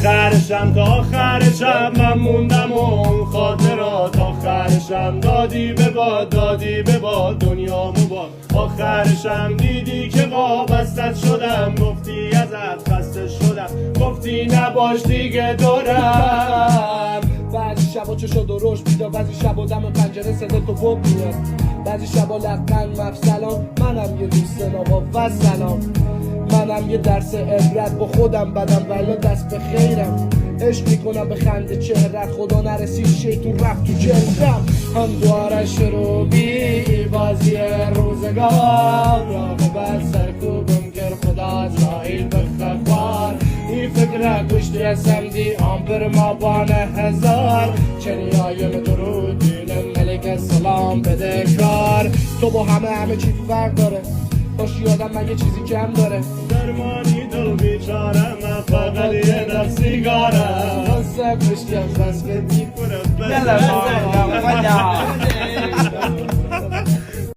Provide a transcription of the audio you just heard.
آخرشم تا آخرشم من موندم و اون خاطرات آخرشم دادی به باد دنیامو باد آخرشم دیدی که وابستت شدم گفتی ازت خسته شدم گفتی نباش دیگه دورم بعضی شبا چشا درشت بیدار بعضی شبا دم پنجره صدا تو بوب میاد بعضی شبا لبخند مفصلام منم یه دوست نابا و سلام منم یه درس عبرت با خودم بدم ولی دست به خیرم عشق میکنم به خنده چهرت خدا نرسید شیطون رفت تو جلدم هم دوارش رو بی بازی روزگار را به سرکوبم کر خدا اسرائیل بخفار این فکر گشتی هستم دی آمپر ما بانه هزار چنیایم درود دینم ملک سلام بده کار تو با همه چی فرق داره باش یادم من یه چیزی کم داره درمانی دل بیچارم من فقط یه نفسیگارم واسه کشتی از بس که دی يلا